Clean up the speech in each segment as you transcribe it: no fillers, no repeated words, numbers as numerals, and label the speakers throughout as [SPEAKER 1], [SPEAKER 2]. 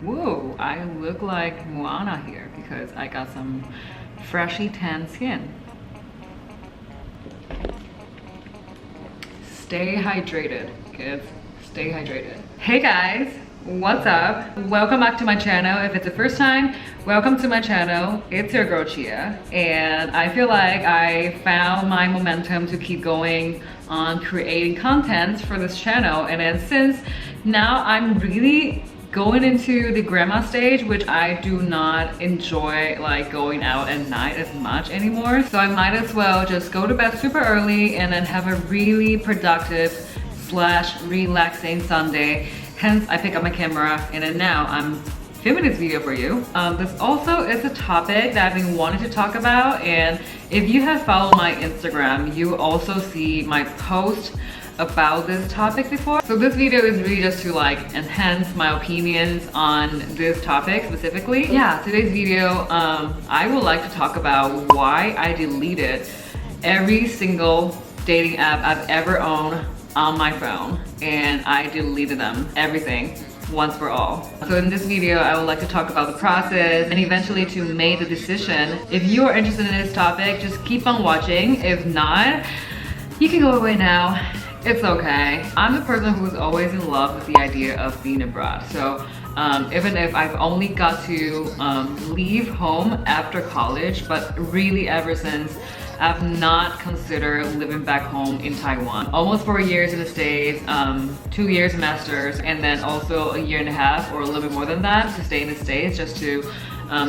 [SPEAKER 1] Whoa, I look like Moana here because I got some freshly tan skin. Stay hydrated, kids. Stay hydrated. Hey guys, what's up? Welcome back to my channel. If it's the first time, welcome to my channel. It's your girl Chia, and I feel like I found my momentum to keep going on creating content for this channel. And then since now I'm really going into the grandma stage, which I do not enjoy like going out at night as much anymore, so I might as well just go to bed super early and then have a really productive slash relaxing Sunday. Hence I pick up my camera and then now I'm filming this video for you. This also is a topic that I've been wanting to talk about, and if you have followed my Instagram, you also see my post about this topic before. So this video is really just to like enhance my opinions on this topic specifically. Yeah, today's video, I would like to talk about why I deleted every single dating app I've ever owned on my phone, and I deleted them, everything, once for all. So in this video, I would like to talk about the process and eventually to make the decision. If you are interested in this topic, just keep on watching. If not, you can go away now. It's okay. I'm the person who's always in love with the idea of being abroad. So even if I've only got to leave home after college, but really ever since, I've not considered living back home in Taiwan. Almost 4 years in the States, 2 years masters, and then also a year and a half or a little bit more than that to stay in the States just to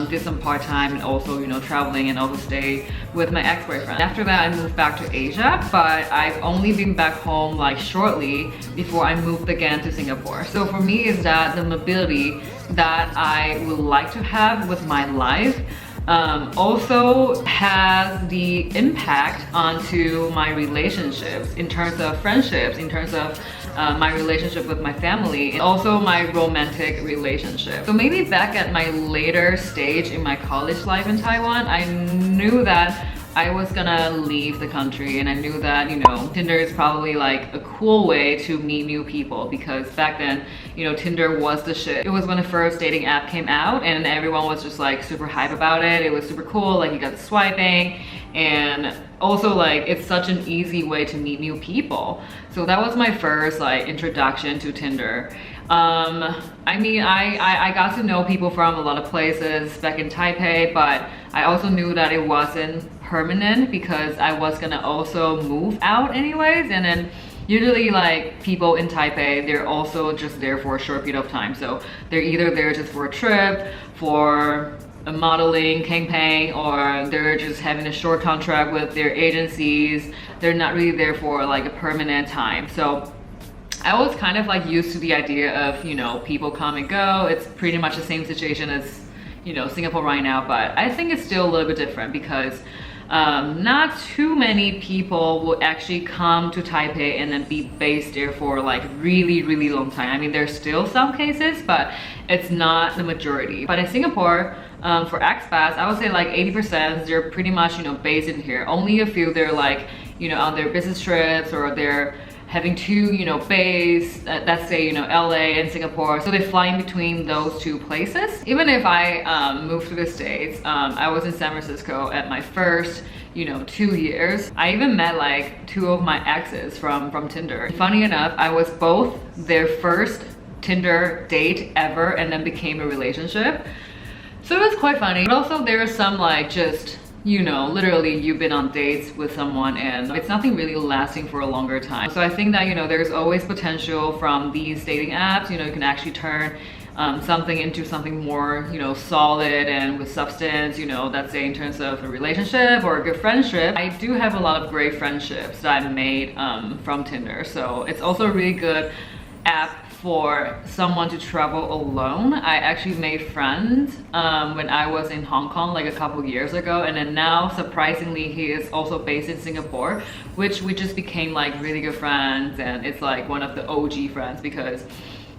[SPEAKER 1] did some part-time and also, you know, traveling and also stay with my ex-boyfriend. After that, I moved back to Asia, but I've only been back home like shortly before I moved again to Singapore. So for me, is that the mobility that I would like to have with my life also has the impact onto my relationships in terms of friendships, in terms of my relationship with my family, and also my romantic relationship. So maybe back at my later stage in my college life in Taiwan, I knew that I was gonna leave the country, and I knew that, you know, Tinder is probably like a cool way to meet new people, because back then, you know, Tinder was the shit. It was when the first dating app came out and everyone was just like super hype about it. It was super cool, like you got the swiping, and also like it's such an easy way to meet new people. So that was my first like introduction to Tinder. I mean, I got to know people from a lot of places back in Taipei, but I also knew that it wasn't permanent because I was gonna also move out anyways. And then usually like people in Taipei, they're also just there for a short period of time. So they're either there just for a trip, for a modeling campaign, or they're just having a short contract with their agencies. They're not really there for like a permanent time. So I was kind of like used to the idea of, you know, people come and go. It's pretty much the same situation as, you know, Singapore right now, but I think it's still a little bit different because not too many people will actually come to Taipei and then be based there for like really long time. I mean, there's still some cases, but it's not the majority. But in Singapore, for expats, I would say like 80%, they're pretty much, you know, based in here. Only a few, they're like, you know, on their business trips, or they're having two, you know, bays, let's say, you know, LA and Singapore. So they fly in between those two places. Even if I moved to the States, I was in San Francisco at my first, you know, 2 years. I even met like 2 of my exes from Tinder. Funny enough, I was both their first Tinder date ever and then became a relationship. So it was quite funny. But also there was some like just, you know, literally you've been on dates with someone and it's nothing really lasting for a longer time. So I think that, you know, there's always potential from these dating apps. You know, you can actually turn something into something more, you know, solid and with substance, you know, let's say in terms of a relationship or a good friendship. I do have a lot of great friendships that I've made from Tinder. So it's also a really good app for someone to travel alone. I actually made friends when I was in Hong Kong like a couple years ago, and then now surprisingly he is also based in Singapore, which we just became like really good friends, and it's like one of the OG friends because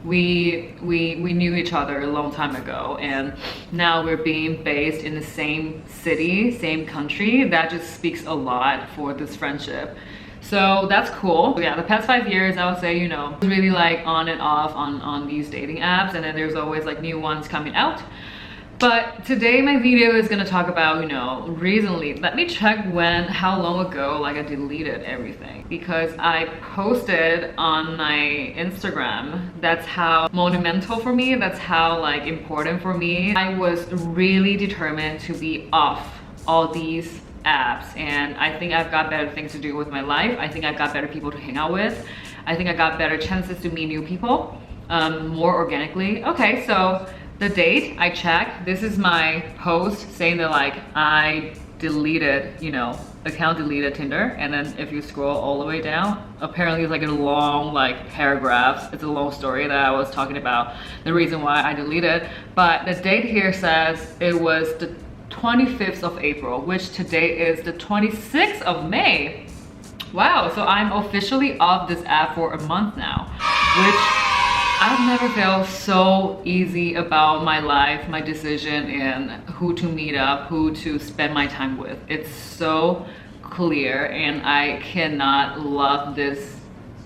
[SPEAKER 1] we knew each other a long time ago, and now we're being based in the same city, same country. That just speaks a lot for this friendship. So that's cool. So yeah, the past 5 years, I would say, you know, it's really like on and off on these dating apps, and then there's always like new ones coming out. But today my video is gonna talk about, you know, recently, let me check how long ago like I deleted everything, because I posted on my Instagram. That's how monumental for me, that's how like important for me. I was really determined to be off all these apps, and I think I've got better things to do with my life. I think I've got better people to hang out with. I think I got better chances to meet new people more organically. Okay, so the date I checked, this is my post saying that like I deleted, you know, account deleted Tinder. And then if you scroll all the way down, apparently it's like a long like paragraphs. It's a long story that I was talking about the reason why I deleted. But the date here says it was the 25th of April, which today is the 26th of May. Wow, so I'm officially off this app for a month now, which I've never felt so easy about my life, my decision, and who to meet up, who to spend my time with. It's so clear, and I cannot love this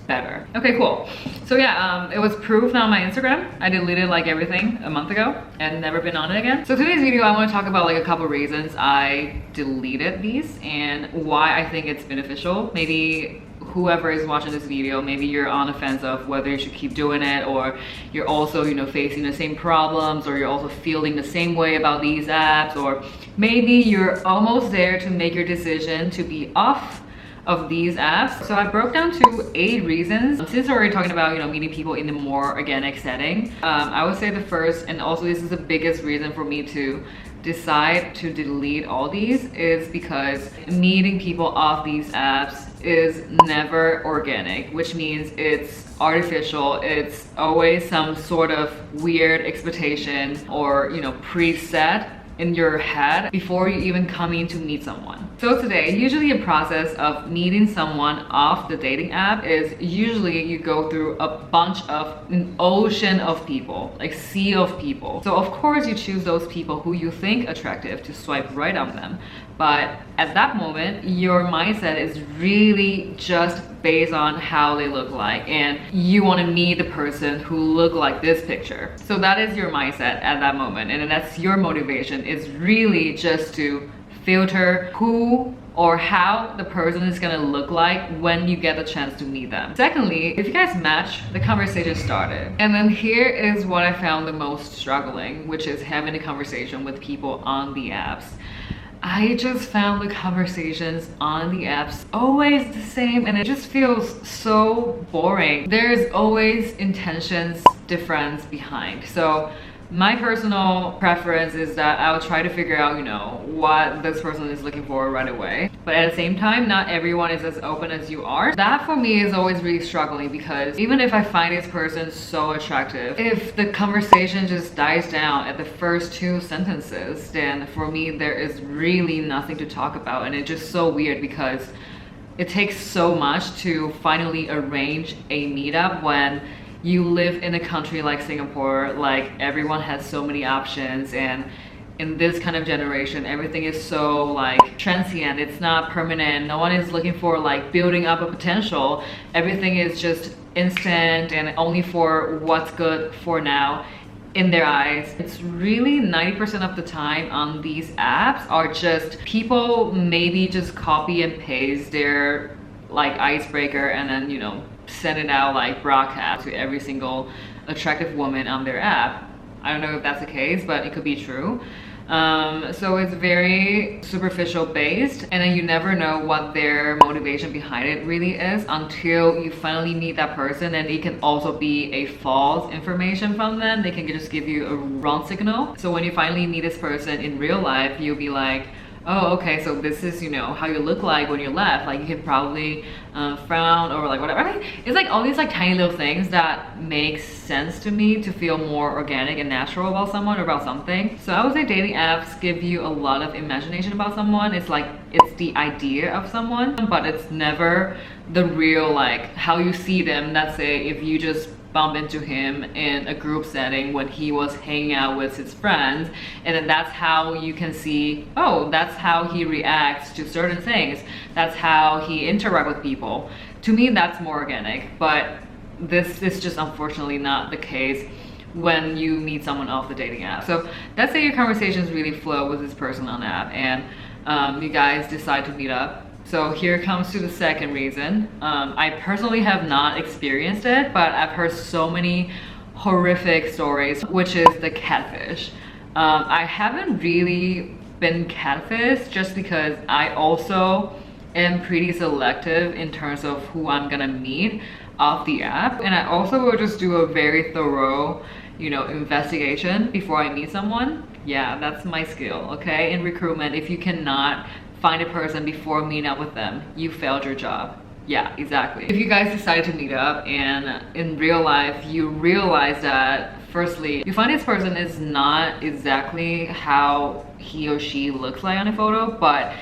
[SPEAKER 1] better. Okay, cool. So yeah, it was proof on my Instagram. I deleted like everything a month ago and never been on it again. So today's video, I want to talk about like a couple reasons I deleted these and why I think it's beneficial. Maybe whoever is watching this video, maybe you're on the fence of whether you should keep doing it, or you're also, you know, facing the same problems, or you're also feeling the same way about these apps, or maybe you're almost there to make your decision to be off of these apps. So I broke down to 8 reasons. Since we're already talking about, you know, meeting people in a more organic setting, I would say the first, and also this is the biggest reason for me to decide to delete all these, is because meeting people off these apps is never organic, which means it's artificial. It's always some sort of weird expectation or, you know, preset in your head before you even come in to meet someone. So today, usually a process of meeting someone off the dating app is usually you go through an ocean of people, like sea of people. So of course you choose those people who you think attractive to swipe right on them. But at that moment, your mindset is really just based on how they look like, and you want to meet the person who look like this picture. So that is your mindset at that moment, and that's your motivation, is really just to filter who or how the person is gonna look like when you get the chance to meet them. Secondly, if you guys match, the conversation started. And then here is what I found the most struggling, which is having a conversation with people on the apps. I just found the conversations on the apps always the same, and it just feels so boring. There's always intentions difference behind. So my personal preference is that I'll try to figure out, you know, what this person is looking for right away. But at the same time, not everyone is as open as you are. That for me is always really struggling, because even if I find this person so attractive, if the conversation just dies down at the first 2 sentences, then for me, there is really nothing to talk about. And it's just so weird, because it takes so much to finally arrange a meetup when you live in a country like Singapore. Like, everyone has so many options, and in this kind of generation, everything is so like transient. It's not permanent. No one is looking for like building up a potential. Everything is just instant and only for what's good for now in their eyes. It's really 90% of the time on these apps are just people maybe just copy and paste their like icebreaker and then, you know, send it out like broadcast to every single attractive woman on their app. I don't know if that's the case, but it could be true. So it's very superficial based, and then you never know what their motivation behind it really is until you finally meet that person. And it can also be a false information from them. They can just give you a wrong signal. So when you finally meet this person in real life, you'll be like, oh, okay, so this is, you know, how you look like when you're left. Like, you can probably frown or like whatever. I mean, it's like all these like tiny little things that make sense to me to feel more organic and natural about someone or about something. So I would say dating apps give you a lot of imagination about someone. It's like, it's the idea of someone, but it's never the real, like, how you see them. Let's say if you just bump into him in a group setting when he was hanging out with his friends, and then that's how you can see, oh, that's how he reacts to certain things, that's how he interacts with people. To me, that's more organic, but this is just unfortunately not the case when you meet someone off the dating app. So let's say your conversations really flow with this person on the app, and you guys decide to meet up. So here comes to the second reason. I personally have not experienced it, but I've heard so many horrific stories, which is the catfish. I haven't really been catfished just because I also am pretty selective in terms of who I'm gonna meet off the app, and I also will just do a very thorough, you know, investigation before I meet someone. Yeah, that's my skill, okay? In recruitment, if you cannot find a person before meeting up with them, you failed your job. Yeah, exactly. If you guys decide to meet up and in real life you realize that firstly you find this person is not exactly how he or she looks like on a photo, but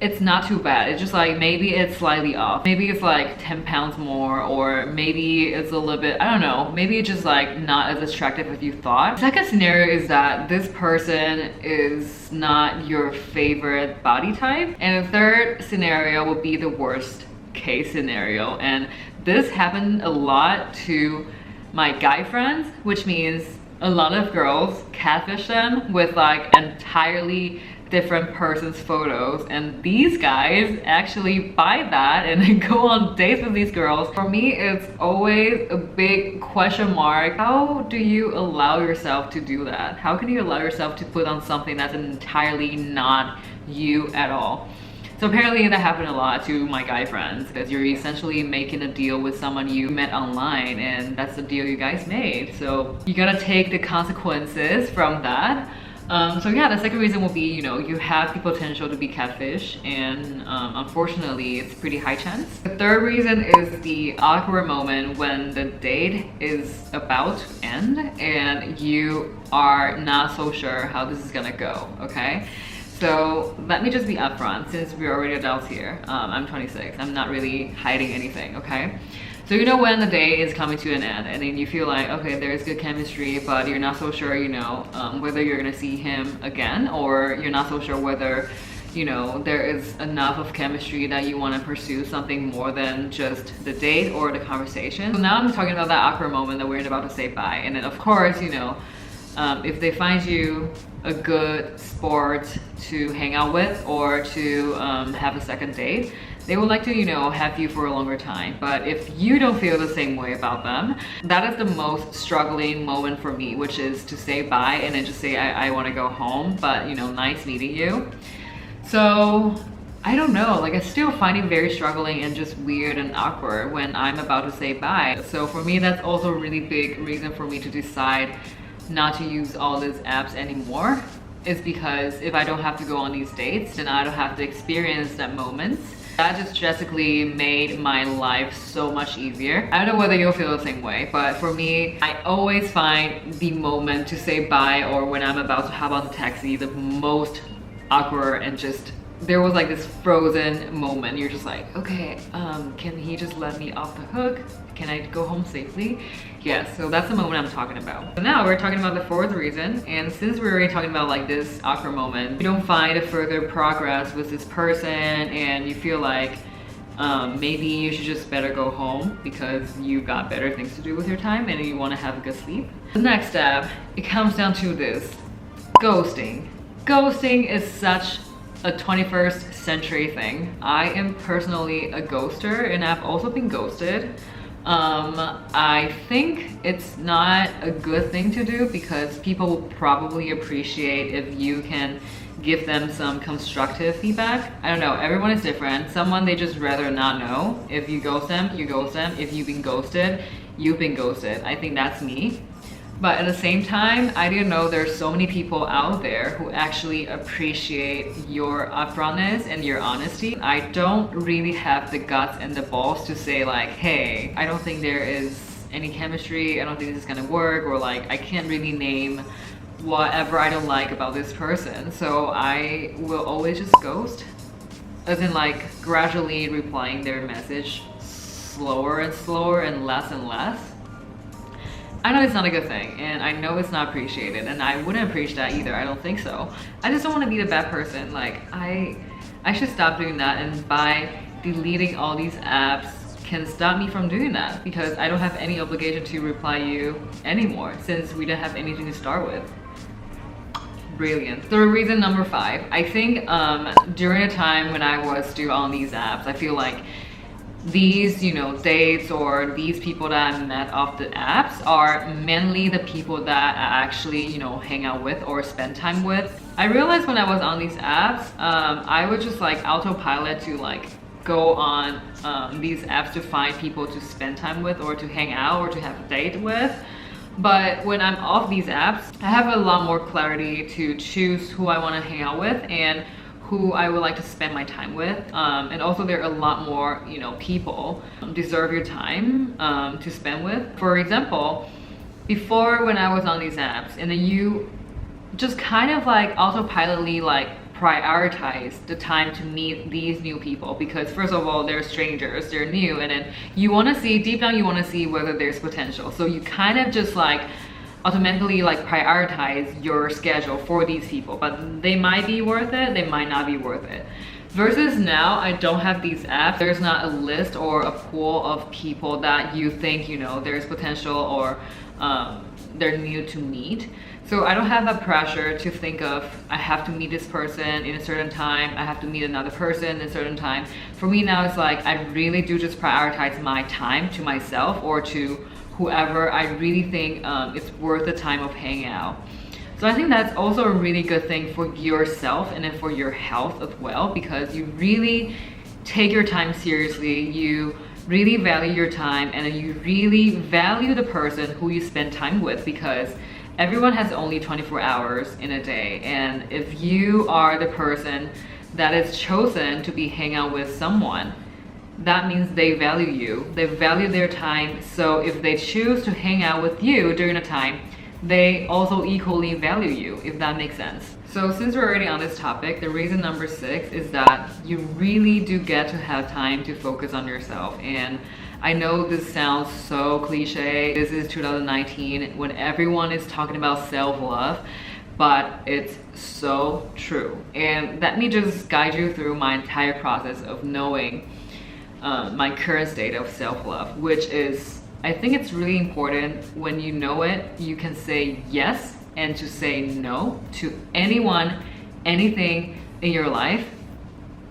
[SPEAKER 1] it's not too bad. It's just like maybe it's slightly off. Maybe it's like 10 pounds more, or maybe it's a little bit, I don't know, maybe it's just like not as attractive as you thought. The second scenario is that this person is not your favorite body type. And the third scenario would be the worst case scenario. And this happened a lot to my guy friends, which means a lot of girls catfish them with like entirely different person's photos, and these guys actually buy that and then go on dates with these girls. For me, it's always a big question mark. How do you allow yourself to do that? How can you allow yourself to put on something that's entirely not you at all? So apparently that happened a lot to my guy friends, because you're essentially making a deal with someone you met online, and that's the deal you guys made. So you gotta take the consequences from that. So yeah, the second reason will be, you know, you have the potential to be catfish, and unfortunately it's pretty high chance. The third reason is the awkward moment when the date is about to end and you are not so sure how this is gonna go, okay? So let me just be upfront, since we're already adults here. I'm 26, I'm not really hiding anything, okay? So you know when the day is coming to an end and then you feel like, okay, there's good chemistry, but you're not so sure, you know, whether you're gonna see him again, or you're not so sure whether, you know, there is enough of chemistry that you want to pursue something more than just the date or the conversation. So now I'm talking about that awkward moment that we're about to say bye. And then of course, you know, if they find you a good sport to hang out with or to have a second date, they would like to, you know, have you for a longer time. But if you don't feel the same way about them, that is the most struggling moment for me, which is to say bye and then just say I want to go home, but you know, nice meeting you. So I don't know, like I still find it very struggling and just weird and awkward when I'm about to say bye. So for me, that's also a really big reason for me to decide not to use all these apps anymore, is because if I don't have to go on these dates, then I don't have to experience that moment. That just drastically made my life so much easier. I don't know whether you'll feel the same way, but for me, I always find the moment to say bye or when I'm about to hop on the taxi the most awkward, and just there was like this frozen moment. You're just like, okay, can he just let me off the hook? Can I go home safely? Yes, so that's the moment I'm talking about. So now we're talking about the fourth reason, and since we're already talking about like this awkward moment, you don't find a further progress with this person and you feel like maybe you should just better go home because you got better things to do with your time and you want to have a good sleep. The next step, it comes down to this: ghosting. Ghosting is such a 21st century thing. I am personally a ghoster and I've also been ghosted. I think it's not a good thing to do because people will probably appreciate if you can give them some constructive feedback. I don't know, everyone is different. Someone, they just rather not know. If you ghost them, you ghost them. If you've been ghosted, you've been ghosted. I think that's me. But at the same time, I didn't know there's so many people out there who actually appreciate your upfrontness and your honesty. I don't really have the guts and the balls to say like, hey, I don't think there is any chemistry, I don't think this is gonna work, or like, I can't really name whatever I don't like about this person. So I will always just ghost, as in like gradually replying their message slower and slower and less and less. I know it's not a good thing, and I know it's not appreciated, and I wouldn't appreciate that either. I don't think so. I just don't want to be the bad person. Like, I should stop doing that, and by deleting all these apps can stop me from doing that, because I don't have any obligation to reply you anymore since we didn't have anything to start with. Brilliant. So reason number 5, I think during a time when I was still on these apps, I feel like these, you know, dates or these people that I met off the apps are mainly the people that I actually, you know, hang out with or spend time with. I realized when I was on these apps, I would just like autopilot to like go on these apps to find people to spend time with or to hang out or to have a date with. But when I'm off these apps, I have a lot more clarity to choose who I want to hang out with and who I would like to spend my time with. And also there are a lot more, you know, people deserve your time to spend with. For example, before when I was on these apps, and then you just kind of like autopilotly like prioritize the time to meet these new people, because first of all, they're strangers, they're new, and then you want to see, deep down you want to see whether there's potential. So you kind of just like automatically like prioritize your schedule for these people, but they might be worth it, they might not be worth it. Versus now, I don't have these apps. There's not a list or a pool of people that you think, you know, there's potential or they're new to meet. So I don't have that pressure to think of, I have to meet this person in a certain time, I have to meet another person in a certain time. For me now, it's like I really do just prioritize my time to myself or to whoever I really think it's worth the time of hanging out. So I think that's also a really good thing for yourself and then for your health as well, because you really take your time seriously, you really value your time, and then you really value the person who you spend time with, because everyone has only 24 hours in a day. And if you are the person that is chosen to be hang out with someone, that means they value you, they value their time. So if they choose to hang out with you during a time, they also equally value you, if that makes sense. So since we're already on this topic, the reason number 6 is that you really do get to have time to focus on yourself. And I know this sounds so cliche, this is 2019 when everyone is talking about self-love, but it's so true. And let me just guide you through my entire process of knowing my current state of self-love, which is, I think it's really important when you know it, you can say yes and to say no to anyone, anything in your life.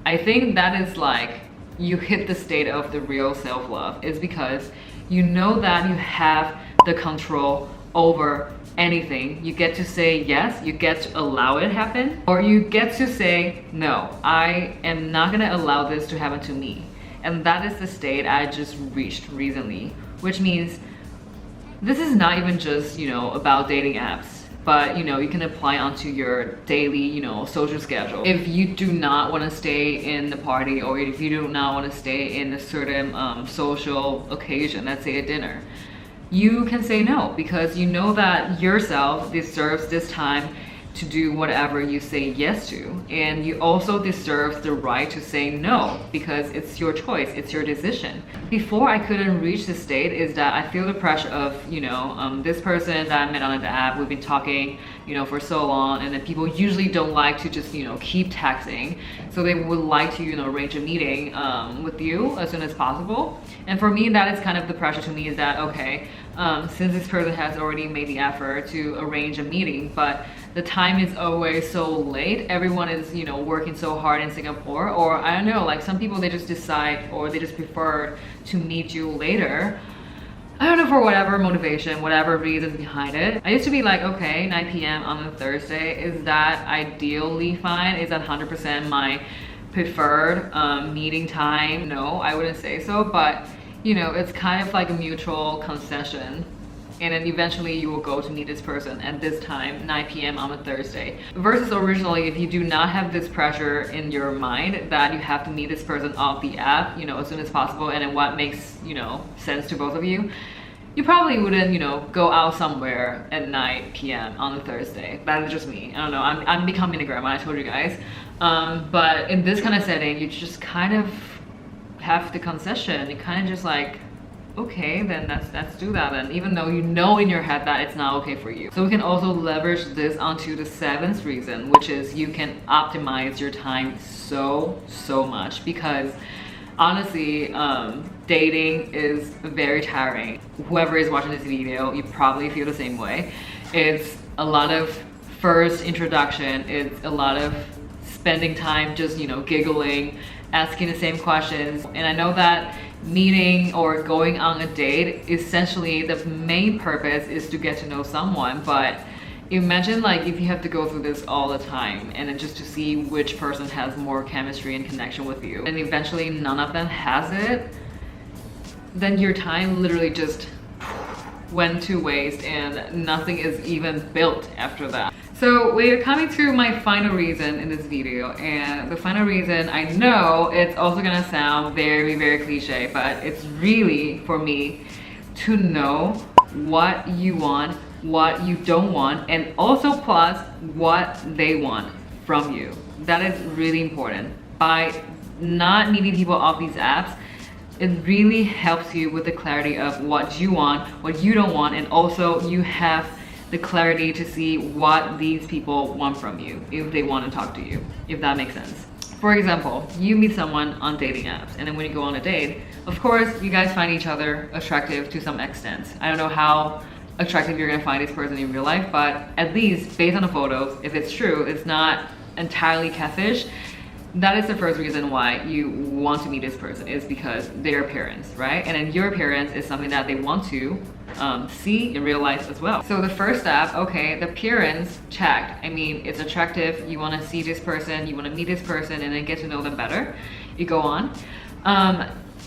[SPEAKER 1] I think that is like, you hit the state of the real self-love, is because you know that you have the control over anything. You get to say yes, you get to allow it happen, or you get to say no, I am not gonna allow this to happen to me. And that is the state I just reached recently, which means this is not even just, you know, about dating apps, but you know, you can apply onto your daily, you know, social schedule. If you do not want to stay in the party, or if you do not want to stay in a certain social occasion, let's say a dinner, you can say no, because you know that yourself deserves this time to do whatever you say yes to. And you also deserve the right to say no, because it's your choice, it's your decision. Before I couldn't reach this state is that I feel the pressure of, you know, this person that I met on the app, we've been talking, you know, for so long, and then people usually don't like to just, you know, keep texting. So they would like to, you know, arrange a meeting with you as soon as possible. And for me, that is kind of the pressure to me, is that, okay, since this person has already made the effort to arrange a meeting, but the time is always so late, everyone is, you know, working so hard in Singapore, or I don't know, like some people, they just decide, or they just prefer to meet you later. I don't know, for whatever motivation, whatever reasons behind it. I used to be like, okay, 9 p.m. on a Thursday, is that ideally fine? Is that 100% my preferred meeting time? No, I wouldn't say so, but you know, it's kind of like a mutual concession. And then eventually you will go to meet this person at this time, 9 p.m. on a Thursday. Versus originally, if you do not have this pressure in your mind that you have to meet this person off the app, you know, as soon as possible, and then what makes, you know, sense to both of you, you probably wouldn't, you know, go out somewhere at 9 p.m. on a Thursday. That is just me. I don't know, I'm becoming a grandma, I told you guys. But in this kind of setting, you just kind of have the concession. You kind of just like okay, then let's do that then, even though you know in your head that it's not okay for you. So we can also leverage this onto the seventh reason, which is you can optimize your time so much, because honestly, dating is very tiring. Whoever is watching this video, you probably feel the same way. It's a lot of first introduction, it's a lot of spending time just, you know, giggling, asking the same questions. And I know that meeting or going on a date, essentially the main purpose is to get to know someone, but imagine like if you have to go through this all the time and then just to see which person has more chemistry and connection with you, and eventually none of them has it, then your time literally just went to waste and nothing is even built after that. So we're coming to my final reason in this video, and the final reason, I know it's also gonna sound very cliche, but it's really for me to know what you want, what you don't want, and also plus what they want from you. That is really important. By not meeting people off these apps, it really helps you with the clarity of what you want, what you don't want, and also you have the clarity to see what these people want from you if they want to talk to you, if that makes sense. For example, you meet someone on dating apps, and then when you go on a date, of course, you guys find each other attractive to some extent. I don't know how attractive you're gonna find this person in real life, but at least based on the photos, if it's true, it's not entirely catfish. That is the first reason why you want to meet this person, is because their appearance, right? And then your appearance is something that they want to see in real life as well. So the first step, okay, the appearance checked. I mean, it's attractive, you want to see this person, you want to meet this person and then get to know them better. You go on.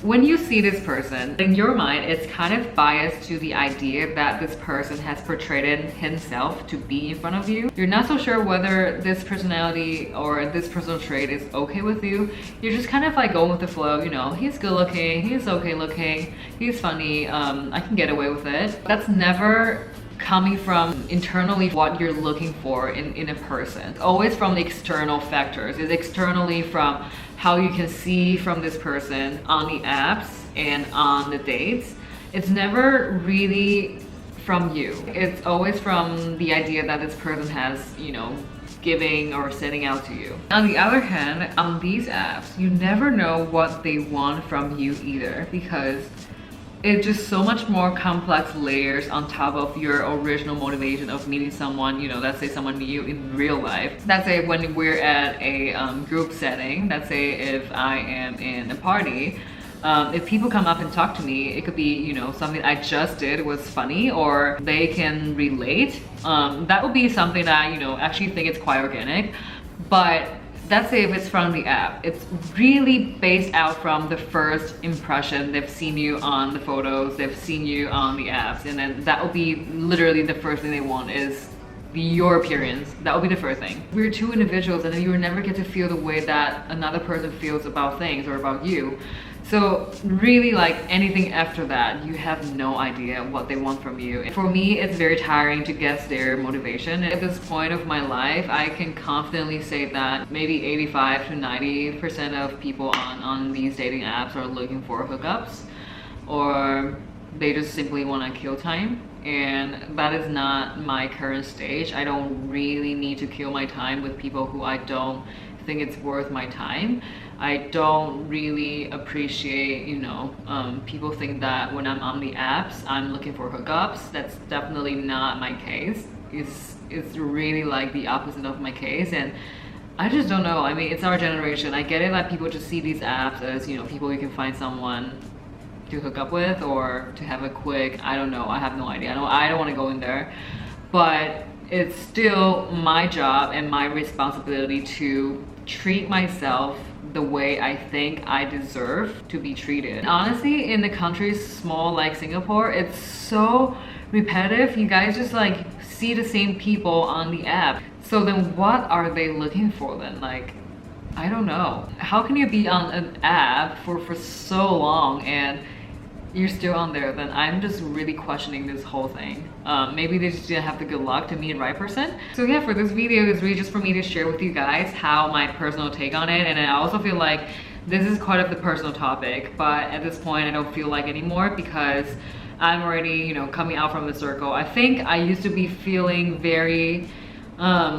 [SPEAKER 1] When you see this person, in your mind, it's kind of biased to the idea that this person has portrayed himself to be in front of you. You're not so sure whether this personality or this personal trait is okay with you. You're just kind of like going with the flow, you know, he's good looking, he's okay looking, he's funny, I can get away with it. That's never coming from internally what you're looking for in a person. It's always from the external factors. It's externally from how you can see from this person on the apps and on the dates. It's never really from you. It's always from the idea that this person has, you know, giving or sending out to you. On the other hand, on these apps, you never know what they want from you either, because it's just so much more complex layers on top of your original motivation of meeting someone, you know, let's say someone meet you in real life. Let's say when we're at a group setting, let's say if I am in a party, if people come up and talk to me, it could be, you know, something I just did was funny or they can relate. That would be something that, you know, actually think it's quite organic. But let's say if it's from the app, it's really based out from the first impression. They've seen you on the photos, they've seen you on the apps, and then that will be literally the first thing they want is your appearance. That will be the first thing. We're two individuals, and then you will never get to feel the way that another person feels about things or about you. So really, like anything after that, you have no idea what they want from you. And for me, it's very tiring to guess their motivation. At this point of my life, I can confidently say that maybe 85 to 90% of people on these dating apps are looking for hookups, or they just simply want to kill time. And that is not my current stage. I don't really need to kill my time with people who I don't think it's worth my time. I don't really appreciate, you know, people think that when I'm on the apps, I'm looking for hookups. That's definitely not my case. It's really like the opposite of my case, and I just don't know. I mean, it's our generation. I get it that people just see these apps as, you know, people you can find someone to hook up with or to have a quick, I don't know, I have no idea. I don't want to go in there, but it's still my job and my responsibility to treat myself the way I think I deserve to be treated. Honestly, in the countries small like Singapore, it's so repetitive. You guys just like see the same people on the app. So then what are they looking for then? Like, I don't know. How can you be on an app for so long and you're still on there? Then I'm just really questioning this whole thing. Maybe they just didn't have the good luck to meet the right person. So yeah, for this video, it's really just for me to share with you guys how my personal take on it. And I also feel like this is quite of the personal topic, but at this point I don't feel like anymore because I'm already, you know, coming out from the circle. I think I used to be feeling very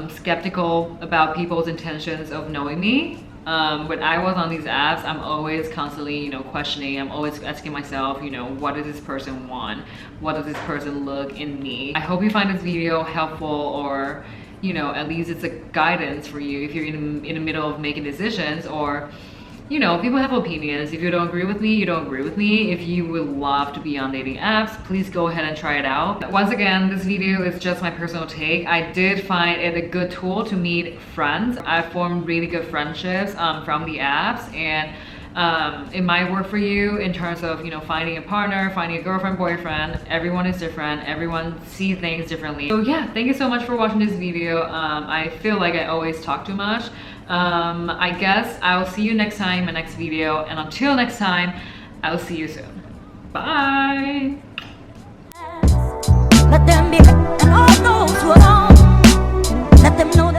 [SPEAKER 1] skeptical about people's intentions of knowing me. When I was on these apps, I'm always constantly, you know, questioning. I'm always asking myself, you know, what does this person want? What does this person look in me? I hope you find this video helpful, or, you know, at least it's a guidance for you if you're in the middle of making decisions, or, you know, people have opinions. If you don't agree with me, you don't agree with me. If you would love to be on dating apps, please go ahead and try it out. Once again, this video is just my personal take. I did find it a good tool to meet friends. I formed really good friendships from the apps, and it might work for you in terms of, you know, finding a partner, finding a girlfriend, boyfriend. Everyone is different. Everyone sees things differently. So yeah, thank you so much for watching this video. I feel like I always talk too much. I guess I'll see you next time in my next video, and until next time, I'll see you soon. Bye.
[SPEAKER 2] Let them be, and all those who are on, let them know